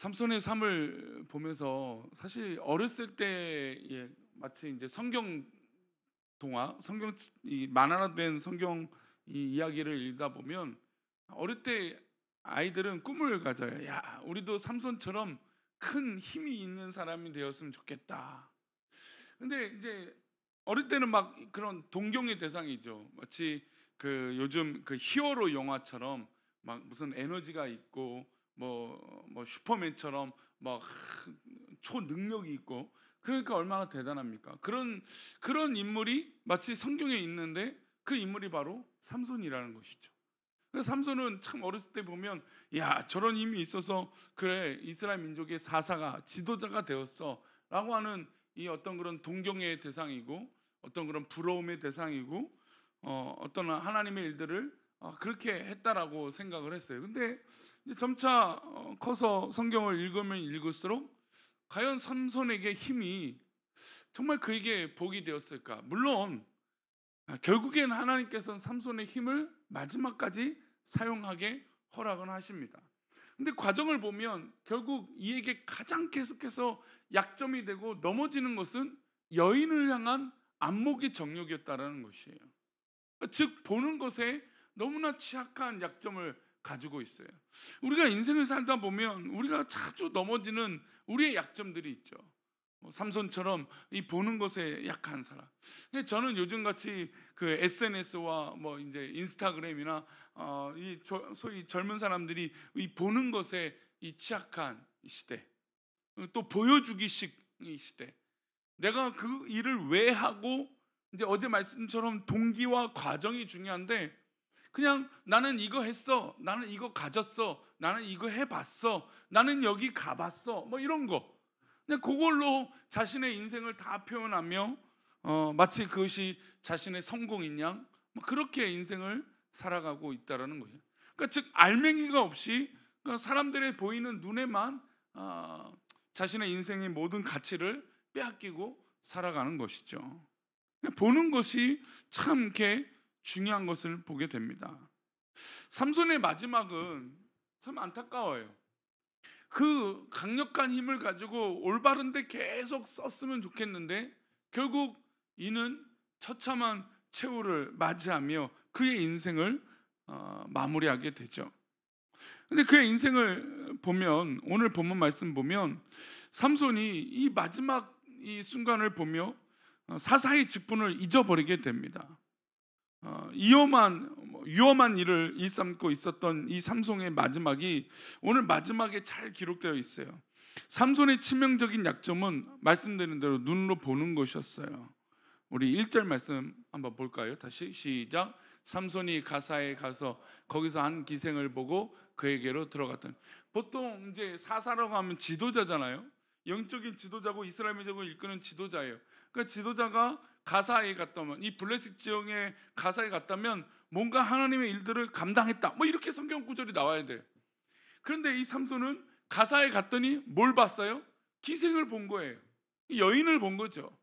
삼손의 삶을 보면서 사실 어렸을 때 마치 이제 성경 동화, 성경 이 만화화된 성경 이 이야기를 읽다 보면 어릴 때 아이들은 꿈을 가져요. 야, 우리도 삼손처럼 큰 힘이 있는 사람이 되었으면 좋겠다. 근데 이제 어릴 때는 막 그런 동경의 대상이죠. 마치 그 요즘 그 히어로 영화처럼 막 무슨 에너지가 있고 뭐 슈퍼맨처럼 막 초능력이 있고, 그러니까 얼마나 대단합니까? 그런 인물이 마치 성경에 있는데 그 인물이 바로 삼손이라는 것이죠. 그래서 삼손은 참 어렸을 때 보면 야, 저런 힘이 있어서 그래 이스라엘 민족의 사사가 지도자가 되었어라고 하는 이 어떤 그런 동경의 대상이고, 어떤 그런 부러움의 대상이고, 어떤 하나님의 일들을 그렇게 했다라고 생각을 했어요. 근데 이제 점차 커서 성경을 읽으면 읽을수록 과연 삼손에게 힘이 정말 그에게 복이 되었을까? 물론 결국엔 하나님께서는 삼손의 힘을 마지막까지 사용하게 허락은 하십니다. 근데 과정을 보면 결국 이에게 가장 계속해서 약점이 되고 넘어지는 것은 여인을 향한 안목의 정욕이었다라는 것이에요. 즉 보는 것에 너무나 취약한 약점을 가지고 있어요. 우리가 인생을 살다 보면 우리가 자주 넘어지는 우리의 약점들이 있죠. 삼손처럼 이 보는 것에 약한 사람. 근데 저는 요즘 같이 그 SNS와 뭐 이제 인스타그램이나 소위 젊은 사람들이 이 보는 것에 이 취약한 이 시대, 또 보여주기식 이 시대, 내가 그 일을 왜 하고, 이제 어제 말씀처럼 동기와 과정이 중요한데 그냥 나는 이거 했어, 나는 이거 가졌어, 나는 이거 해봤어, 나는 여기 가봤어, 뭐 이런 거 그냥 그걸로 자신의 인생을 다 표현하며 마치 그것이 자신의 성공인 양 그렇게 인생을 살아가고 있다라는 거예요. 그러니까 즉 알맹이가 없이 그러니까 사람들의 보이는 눈에만 자신의 인생의 모든 가치를 빼앗기고 살아가는 것이죠. 보는 것이 참 이렇게 중요한 것을 보게 됩니다. 삼손의 마지막은 참 안타까워요. 그 강력한 힘을 가지고 올바른 데 계속 썼으면 좋겠는데 결국 이는 처참한 최후를 맞이하며 그의 인생을 마무리하게 되죠. 근데 그의 인생을 보면, 오늘 본문 말씀 보면 삼손이 이 마지막 이 순간을 보며 사사의 직분을 잊어버리게 됩니다. 위험한 일을 일삼고 있었던 이 삼손의 마지막이 오늘 마지막에 잘 기록되어 있어요. 삼손의 치명적인 약점은 말씀드린 대로 눈으로 보는 것이었어요. 우리 1절 말씀 한번 볼까요? 다시 시작. 삼손이 가사에 가서 거기서 한 기생을 보고 그에게로 들어갔더니, 보통 이제 사사라고 하면 지도자잖아요. 영적인 지도자고 이스라엘 민족을 이끄는 지도자예요. 그러니까 지도자가 가사에 갔다면, 이 블레셋 지역의 가사에 갔다면 뭔가 하나님의 일들을 감당했다, 뭐 이렇게 성경 구절이 나와야 돼요. 그런데 이 삼손은 가사에 갔더니 뭘 봤어요? 기생을 본 거예요. 여인을 본 거죠.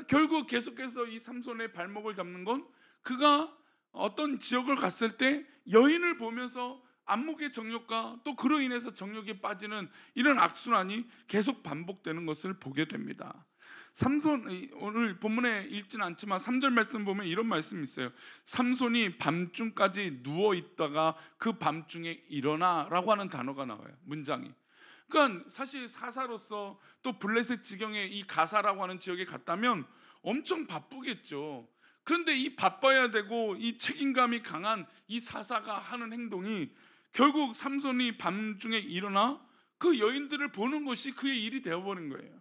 결국 계속해서 이 삼손의 발목을 잡는 건 그가 어떤 지역을 갔을 때 여인을 보면서 안목의 정욕과 또 그로 인해서 정욕에 빠지는 이런 악순환이 계속 반복되는 것을 보게 됩니다. 삼손, 오늘 본문에 읽지는 않지만 3절 말씀 보면 이런 말씀이 있어요. 삼손이 밤중까지 누워 있다가 그 밤중에 일어나라고 하는 단어가 나와요. 문장이. 그러니까 사실 사사로서 또 블레셋 지경의 이 가사라고 하는 지역에 갔다면 엄청 바쁘겠죠. 그런데 이 바빠야 되고 이 책임감이 강한 이 사사가 하는 행동이 결국 삼손이 밤중에 일어나 그 여인들을 보는 것이 그의 일이 되어버린 거예요.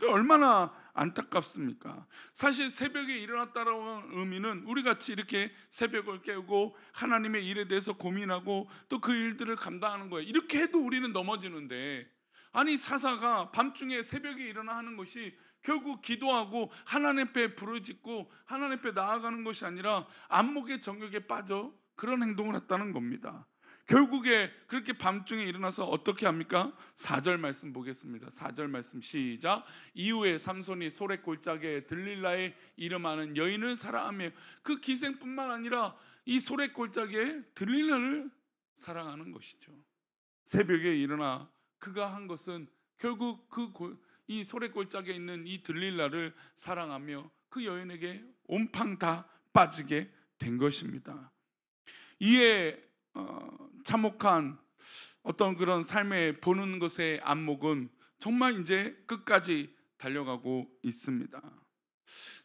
얼마나 안타깝습니까? 사실 새벽에 일어났다라고 하는 의미는 우리같이 이렇게 새벽을 깨우고 하나님의 일에 대해서 고민하고 또 그 일들을 감당하는 거예요. 이렇게 해도 우리는 넘어지는데, 아니 사사가 밤중에 새벽에 일어나 하는 것이 결국 기도하고 하나님 앞에 부르짖고 하나님 앞에 나아가는 것이 아니라 안목의 정욕에 빠져 그런 행동을 했다는 겁니다. 결국에 그렇게 밤중에 일어나서 어떻게 합니까? 4절 말씀 보겠습니다. 4절 말씀 시작. 이후에 삼손이 소랫골짜기에 들릴라의 이름하는 여인을 사랑하며, 그 기생뿐만 아니라 이 소랫골짜기에 들릴라를 사랑하는 것이죠. 새벽에 일어나 그가 한 것은 결국 이 소래골짜기에 있는 이 들릴라를 사랑하며 그 여인에게 온팡 다 빠지게 된 것입니다. 이에 참혹한 어떤 그런 삶의 보는 것의 안목은 정말 이제 끝까지 달려가고 있습니다.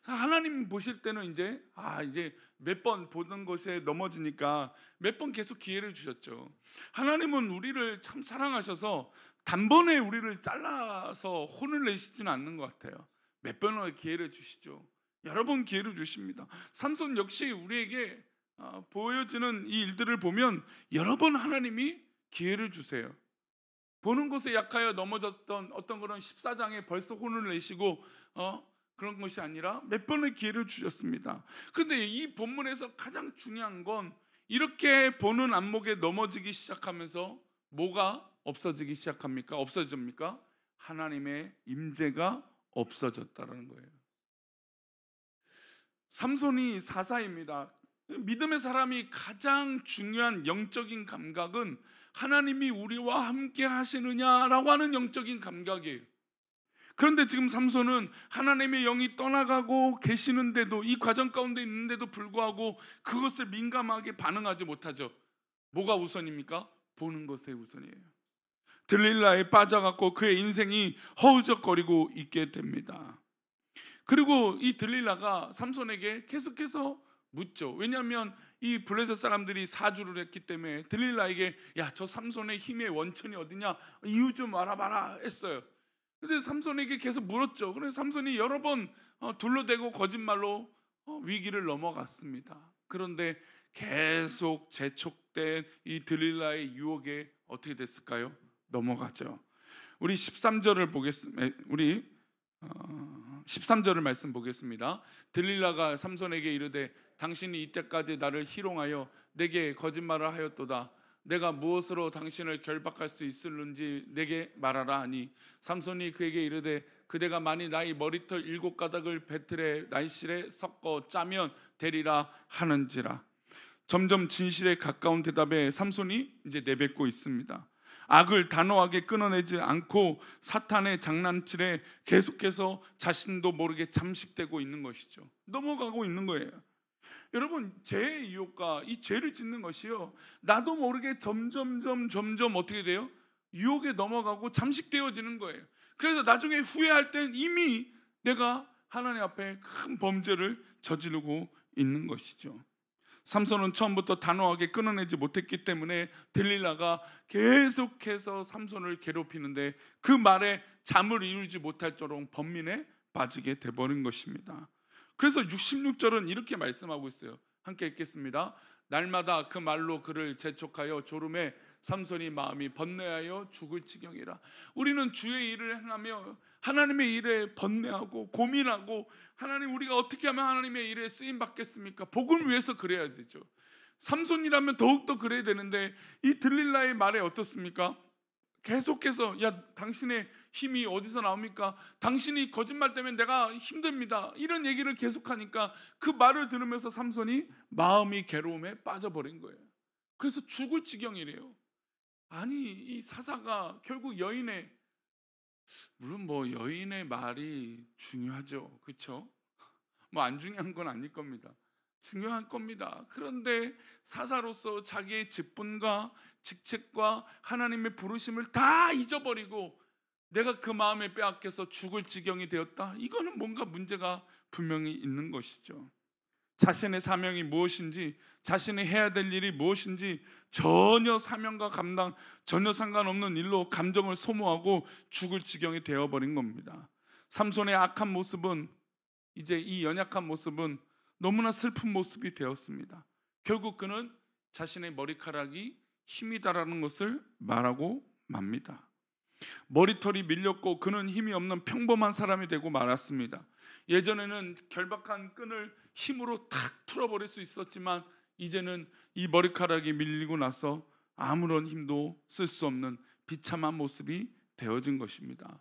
하나님 보실 때는 이제 몇 번 보던 것에 넘어지니까 몇 번 계속 기회를 주셨죠. 하나님은 우리를 참 사랑하셔서 단번에 우리를 잘라서 혼을 내시지는 않는 것 같아요. 몇 번의 기회를 주시죠. 여러 번 기회를 주십니다. 삼손 역시 우리에게 보여지는 이 일들을 보면 여러 번 하나님이 기회를 주세요. 보는 것에 약하여 넘어졌던 어떤 그런 14장에 벌써 혼을 내시고 그런 것이 아니라 몇 번의 기회를 주셨습니다. 근데 이 본문에서 가장 중요한 건 이렇게 보는 안목에 넘어지기 시작하면서 뭐가 없어지기 시작합니까? 없어집니까? 하나님의 임재가 없어졌다는 거예요. 삼손이 사사입니다. 믿음의 사람이 가장 중요한 영적인 감각은 하나님이 우리와 함께 하시느냐라고 하는 영적인 감각이에요. 그런데 지금 삼손은 하나님의 영이 떠나가고 계시는데도, 이 과정 가운데 있는데도 불구하고 그것을 민감하게 반응하지 못하죠. 뭐가 우선입니까? 보는 것에 우선이에요. 들릴라에 빠져갖고 그의 인생이 허우적거리고 있게 됩니다. 그리고 이 들릴라가 삼손에게 계속해서 묻죠. 왜냐하면 이 블레셋 사람들이 사주를 했기 때문에 들릴라에게 야, 저 삼손의 힘의 원천이 어디냐, 이유 좀 알아봐라 했어요. 근데 삼손에게 계속 물었죠. 그래서 삼손이 여러 번 둘러대고 거짓말로 위기를 넘어갔습니다. 그런데 계속 재촉된 이 들릴라의 유혹에 어떻게 됐을까요? 넘어가죠. 우리 13절을 보겠습니다. 우리 13절을 말씀 보겠습니다. 들릴라가 삼손에게 이르되 당신이 이때까지 나를 희롱하여 내게 거짓말을 하였도다. 내가 무엇으로 당신을 결박할 수 있을는지 내게 말하라 하니 삼손이 그에게 이르되 그대가 만일 나의 머리털 7가닥을 배틀에 날실에 섞어 짜면 되리라 하는지라. 점점 진실에 가까운 대답에 삼손이 이제 내뱉고 있습니다. 악을 단호하게 끊어내지 않고 사탄의 장난질에 계속해서 자신도 모르게 잠식되고 있는 것이죠. 넘어가고 있는 거예요. 여러분, 죄의 유혹과 이 죄를 짓는 것이요, 나도 모르게 점점 어떻게 돼요? 유혹에 넘어가고 잠식되어지는 거예요. 그래서 나중에 후회할 땐 이미 내가 하나님 앞에 큰 범죄를 저지르고 있는 것이죠. 삼손은 처음부터 단호하게 끊어내지 못했기 때문에 들릴라가 계속해서 삼손을 괴롭히는데 그 말에 잠을 이루지 못할 정도로 번민에 빠지게 돼버린 것입니다. 그래서 66절은 이렇게 말씀하고 있어요. 함께 읽겠습니다. 날마다 그 말로 그를 재촉하여 졸음에 삼손이 마음이 번뇌하여 죽을 지경이라. 우리는 주의 일을 행하며 하나님의 일에 번뇌하고 고민하고, 하나님, 우리가 어떻게 하면 하나님의 일에 쓰임 받겠습니까? 복을 위해서 그래야 되죠. 삼손이라면 더욱더 그래야 되는데 이 들릴라의 말에 어떻습니까? 계속해서 야, 당신의 힘이 어디서 나옵니까? 당신이 거짓말 때문에 내가 힘듭니다, 이런 얘기를 계속하니까 그 말을 들으면서 삼손이 마음이 괴로움에 빠져버린 거예요. 그래서 죽을 지경이래요. 아니, 이 사사가 결국 여인의, 물론 뭐 여인의 말이 중요하죠, 그렇죠? 뭐 안 중요한 건 아닐 겁니다. 중요한 겁니다. 그런데 사사로서 자기의 직분과 직책과 하나님의 부르심을 다 잊어버리고 내가 그 마음에 빼앗겨서 죽을 지경이 되었다. 이거는 뭔가 문제가 분명히 있는 것이죠. 자신의 사명이 무엇인지, 자신이 해야 될 일이 무엇인지 전혀 사명과 감당 전혀 상관없는 일로 감정을 소모하고 죽을 지경이 되어버린 겁니다. 삼손의 악한 모습은, 이제 이 연약한 모습은 너무나 슬픈 모습이 되었습니다. 결국 그는 자신의 머리카락이 힘이다라는 것을 말하고 맙니다. 머리털이 밀렸고 그는 힘이 없는 평범한 사람이 되고 말았습니다. 예전에는 결박한 끈을 힘으로 탁 풀어버릴 수 있었지만 이제는 이 머리카락이 밀리고 나서 아무런 힘도 쓸 수 없는 비참한 모습이 되어진 것입니다.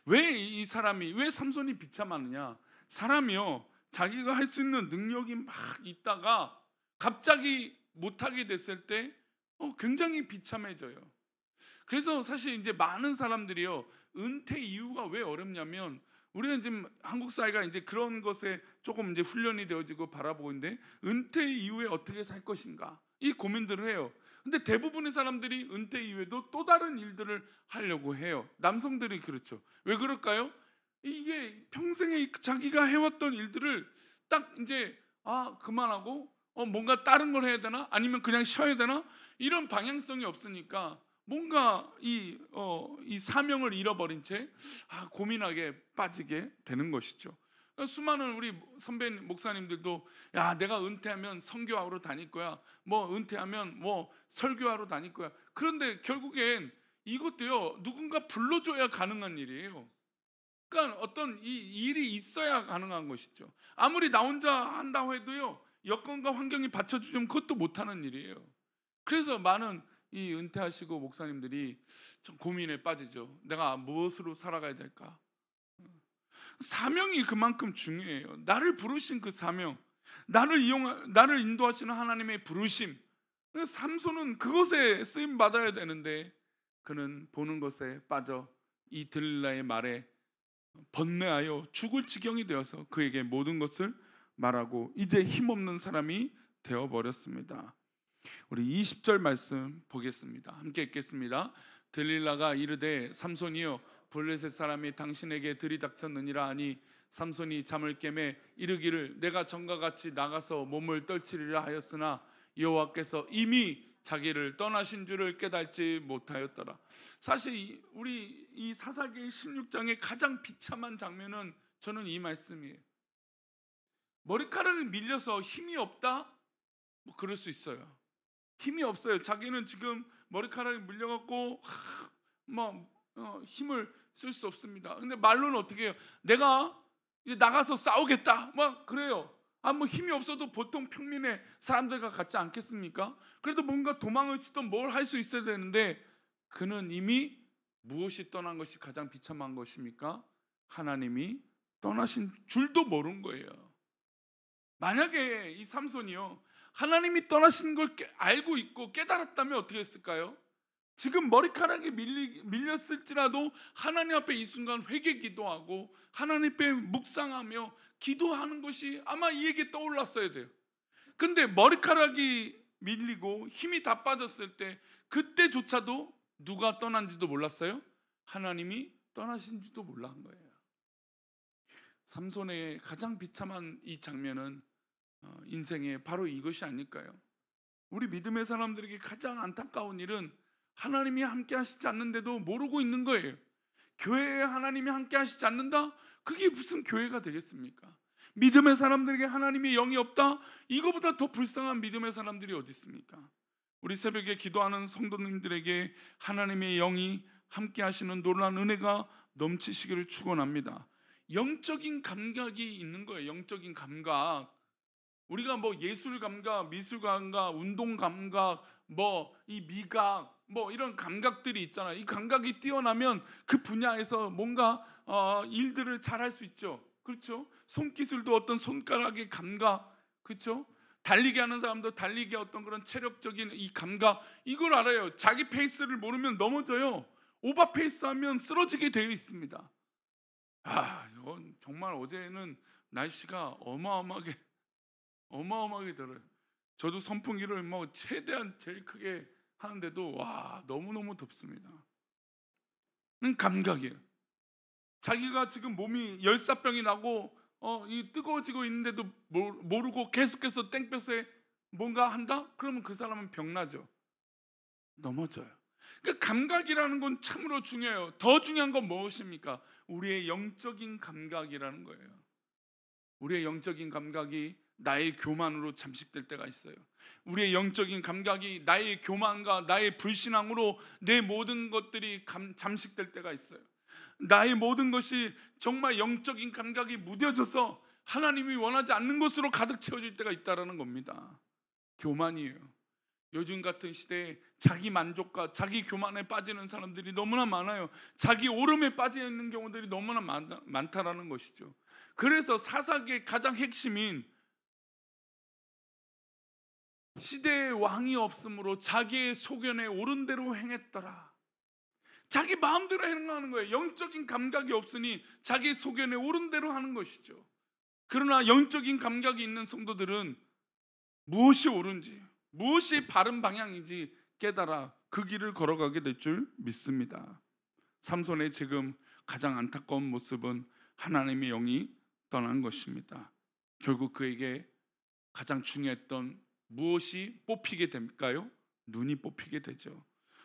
왜 삼손이 비참하느냐? 사람이요, 자기가 할 수 있는 능력이 막 있다가 갑자기 못하게 됐을 때 굉장히 비참해져요. 그래서 사실 이제 많은 사람들이요, 은퇴 이유가 왜 어렵냐면, 우리는 지금 한국 사회가 이제 그런 것에 조금 이제 훈련이 되어지고 바라보고 있는데, 은퇴 이후에 어떻게 살 것인가 이 고민들을 해요. 근데 대부분의 사람들이 은퇴 이후에도 또 다른 일들을 하려고 해요. 남성들이 그렇죠. 왜 그럴까요? 이게 평생에 자기가 해왔던 일들을 딱 이제 그만하고 뭔가 다른 걸 해야 되나 아니면 그냥 쉬어야 되나 이런 방향성이 없으니까 뭔가 이 사명을 잃어버린 채 고민하게 빠지게 되는 것이죠. 수많은 우리 선배 목사님들도 야, 내가 은퇴하면 선교하러 다닐 거야, 뭐 은퇴하면 뭐 설교하러 다닐 거야. 그런데 결국엔 이것도요, 누군가 불러줘야 가능한 일이에요. 그러니까 어떤 이 일이 있어야 가능한 것이죠. 아무리 나 혼자 한다고 해도요, 여건과 환경이 받쳐주면 그것도 못하는 일이에요. 그래서 많은 이 은퇴하시고 목사님들이 좀 고민에 빠지죠. 내가 무엇으로 살아가야 될까? 사명이 그만큼 중요해요. 나를 부르신 그 사명, 나를 인도하시는 하나님의 부르심. 삼손은 그것에 쓰임 받아야 되는데 그는 보는 것에 빠져 이 들릴라의 말에 번뇌하여 죽을 지경이 되어서 그에게 모든 것을 말하고 이제 힘없는 사람이 되어 버렸습니다. 우리 20절 말씀 보겠습니다. 함께 읽겠습니다. 들릴라가 이르되 삼손이여, 블레셋 사람이 당신에게 들이닥쳤느니라 하니 삼손이 잠을 깨매 이르기를 내가 전과 같이 나가서 몸을 떨치리라 하였으나 여호와께서 이미 자기를 떠나신 줄을 깨닫지 못하였더라. 사실 우리 이 사사기 16장의 가장 비참한 장면은 저는 이 말씀이에요. 머리카락이 밀려서 힘이 없다? 뭐 그럴 수 있어요. 힘이 없어요. 자기는 지금 머리카락이 밀려갖고 힘을 쓸 수 없습니다. 근데 말로는 어떻게 해요? 내가 이제 나가서 싸우겠다 막 그래요. 뭐 힘이 없어도 보통 평민의 사람들과 같지 않겠습니까? 그래도 뭔가 도망을 치든 뭘 할 수 있어야 되는데 그는 이미 무엇이 떠난 것이 가장 비참한 것입니까? 하나님이 떠나신 줄도 모른 거예요. 만약에 이 삼손이요, 하나님이 떠나신 걸 알고 있고 깨달았다면 어떻게 했을까요? 지금 머리카락이 밀렸을지라도 하나님 앞에 이 순간 회개 기도하고 하나님 앞에 묵상하며 기도하는 것이 아마 이에게 떠올랐어야 돼요. 근데 머리카락이 밀리고 힘이 다 빠졌을 때 그때조차도 누가 떠난지도 몰랐어요? 하나님이 떠나신지도 몰란 거예요. 삼손의 가장 비참한 이 장면은 인생의 바로 이것이 아닐까요? 우리 믿음의 사람들에게 가장 안타까운 일은 하나님이 함께 하시지 않는데도 모르고 있는 거예요. 교회에 하나님이 함께 하시지 않는다? 그게 무슨 교회가 되겠습니까? 믿음의 사람들에게 하나님의 영이 없다? 이거보다 더 불쌍한 믿음의 사람들이 어디 있습니까? 우리 새벽에 기도하는 성도님들에게 하나님의 영이 함께 하시는 놀라운 은혜가 넘치시기를 축원합니다. 영적인 감각이 있는 거예요. 영적인 감각. 우리가 뭐 예술 감각, 미술 감각, 운동 감각, 뭐 이 미각, 뭐 이런 감각들이 있잖아요. 이 감각이 뛰어나면 그 분야에서 뭔가 일들을 잘 할 수 있죠. 그렇죠? 손기술도 어떤 손가락의 감각, 그렇죠? 달리기 하는 사람도 달리기 어떤 그런 체력적인 이 감각, 이걸 알아요. 자기 페이스를 모르면 넘어져요. 오버 페이스하면 쓰러지게 되어 있습니다. 이건 정말 어제는 날씨가 어마어마하게 들어요. 저도 선풍기를 뭐 최대한 제일 크게 하는데도 너무너무 덥습니다. 감각이에요. 자기가 지금 몸이 열사병이 나고 이 뜨거워지고 있는데도 모르고 계속해서 땡볕에 뭔가 한다? 그러면 그 사람은 병나죠. 넘어져요. 그러니까 감각이라는 건 참으로 중요해요. 더 중요한 건 무엇입니까? 우리의 영적인 감각이라는 거예요. 우리의 영적인 감각이 나의 교만으로 잠식될 때가 있어요. 우리의 영적인 감각이 나의 교만과 나의 불신앙으로 내 모든 것들이 잠식될 때가 있어요. 나의 모든 것이 정말 영적인 감각이 무뎌져서 하나님이 원하지 않는 것으로 가득 채워질 때가 있다는 겁니다. 교만이에요. 요즘 같은 시대에 자기 만족과 자기 교만에 빠지는 사람들이 너무나 많아요. 자기 오름에 빠져 있는 경우들이 너무나 많다라는 것이죠. 그래서 사사기의 가장 핵심인 시대의 왕이 없으므로 자기의 소견에 옳은 대로 행했더라. 자기 마음대로 행하는 거예요. 영적인 감각이 없으니 자기 소견에 옳은 대로 하는 것이죠. 그러나 영적인 감각이 있는 성도들은 무엇이 옳은지, 무엇이 바른 방향인지 깨달아 그 길을 걸어가게 될 줄 믿습니다. 삼손의 지금 가장 안타까운 모습은 하나님의 영이 떠난 것입니다. 결국 그에게 가장 중요했던 무엇이 뽑히게 될까요? 눈이 뽑히게 되죠.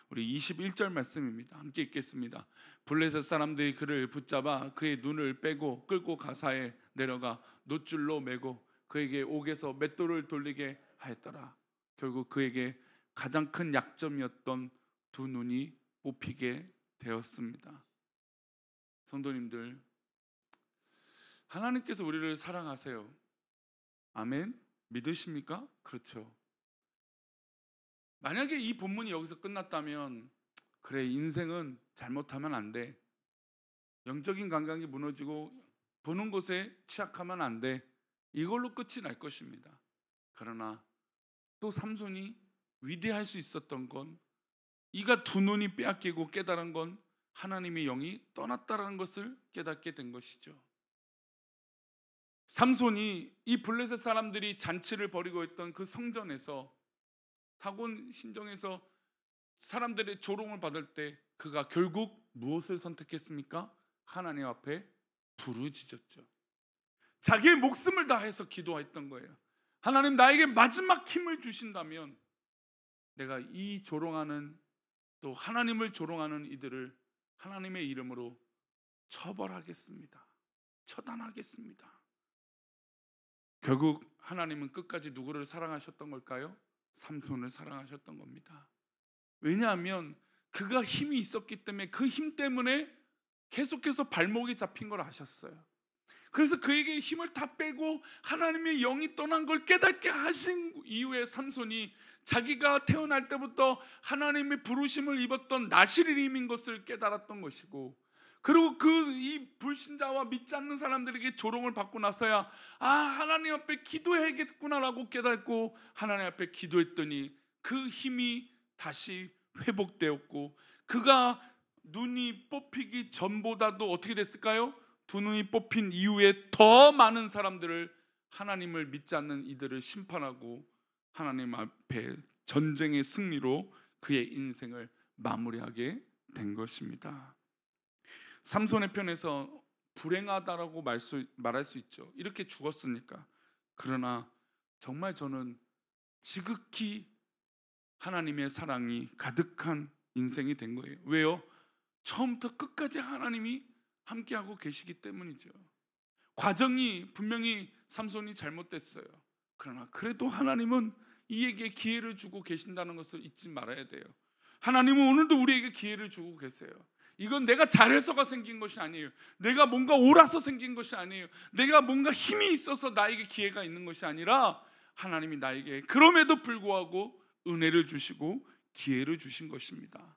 우리 21절 말씀입니다. 함께 읽겠습니다. 블레셋 사람들이 그를 붙잡아 그의 눈을 빼고 끌고 가사에 내려가 놋줄로 매고 그에게 옥에서 맷돌을 돌리게 하였더라. 결국 그에게 가장 큰 약점이었던 두 눈이 뽑히게 되었습니다. 성도님들, 하나님께서 우리를 사랑하세요. 아멘? 믿으십니까? 그렇죠. 만약에 이 본문이 여기서 끝났다면 그래, 인생은 잘못하면 안 돼, 영적인 감각이 무너지고 보는 것에 취약하면 안 돼, 이걸로 끝이 날 것입니다. 그러나 또 삼손이 위대할 수 있었던 건, 이가 두 눈이 빼앗기고 깨달은 건 하나님의 영이 떠났다는 것을 깨닫게 된 것이죠. 삼손이 이 블레셋 사람들이 잔치를 벌이고 있던 그 성전에서, 다곤 신정에서 사람들의 조롱을 받을 때 그가 결국 무엇을 선택했습니까? 하나님 앞에 부르짖었죠. 자기의 목숨을 다해서 기도했던 거예요. 하나님, 나에게 마지막 힘을 주신다면 내가 이 조롱하는, 또 하나님을 조롱하는 이들을 하나님의 이름으로 처벌하겠습니다. 처단하겠습니다. 결국 하나님은 끝까지 누구를 사랑하셨던 걸까요? 삼손을 사랑하셨던 겁니다. 왜냐하면 그가 힘이 있었기 때문에, 그 힘 때문에 계속해서 발목이 잡힌 걸 아셨어요. 그래서 그에게 힘을 다 빼고 하나님의 영이 떠난 걸 깨닫게 하신 이후에 삼손이 자기가 태어날 때부터 하나님의 부르심을 입었던 나시린임인 것을 깨달았던 것이고, 그리고 그 이 불신자와 믿지 않는 사람들에게 조롱을 받고 나서야 하나님 앞에 기도해야겠구나라고 깨닫고 하나님 앞에 기도했더니 그 힘이 다시 회복되었고, 그가 눈이 뽑히기 전보다도 어떻게 됐을까요? 두 눈이 뽑힌 이후에 더 많은 사람들을, 하나님을 믿지 않는 이들을 심판하고 하나님 앞에 전쟁의 승리로 그의 인생을 마무리하게 된 것입니다. 삼손의 편에서 불행하다라고 말할 수 있죠. 이렇게 죽었으니까. 그러나 정말 저는 지극히 하나님의 사랑이 가득한 인생이 된 거예요. 왜요? 처음부터 끝까지 하나님이 함께하고 계시기 때문이죠. 과정이 분명히 삼손이 잘못됐어요. 그러나 그래도 하나님은 이에게 기회를 주고 계신다는 것을 잊지 말아야 돼요. 하나님은 오늘도 우리에게 기회를 주고 계세요. 이건 내가 잘해서가 생긴 것이 아니에요. 내가 뭔가 옳아서 생긴 것이 아니에요. 내가 뭔가 힘이 있어서 나에게 기회가 있는 것이 아니라 하나님이 나에게 그럼에도 불구하고 은혜를 주시고 기회를 주신 것입니다.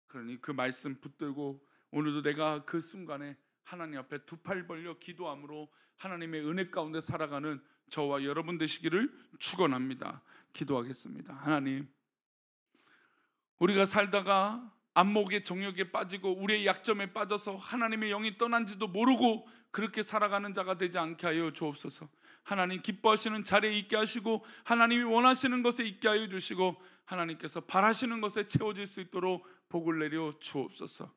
그러니 그 말씀 붙들고 오늘도 내가 그 순간에 하나님 앞에 두 팔 벌려 기도함으로 하나님의 은혜 가운데 살아가는 저와 여러분 되시기를 축원합니다. 기도하겠습니다. 하나님, 우리가 살다가 안목의 정욕에 빠지고 우리의 약점에 빠져서 하나님의 영이 떠난지도 모르고 그렇게 살아가는 자가 되지 않게 하여 주옵소서. 하나님 기뻐하시는 자리에 있게 하시고 하나님이 원하시는 것에 있게 하여 주시고 하나님께서 바라시는 것에 채워질 수 있도록 복을 내려 주옵소서.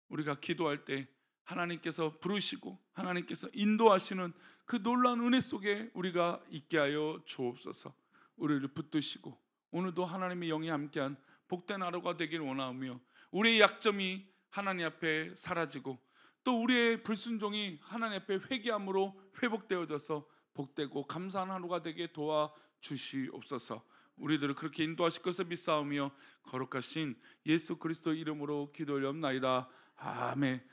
우리가 기도할 때 하나님께서 부르시고 하나님께서 인도하시는 그 놀라운 은혜 속에 우리가 있게 하여 주옵소서. 우리를 붙드시고 오늘도 하나님의 영이 함께한 복된 하루가 되길 원하며, 우리의 약점이 하나님 앞에 사라지고 또 우리의 불순종이 하나님 앞에 회개함으로 회복되어져서 복되고 감사한 하루가 되게 도와주시옵소서. 우리들을 그렇게 인도하실 것을 믿사오며 거룩하신 예수 그리스도 이름으로 기도 올리옵나이다. 아멘.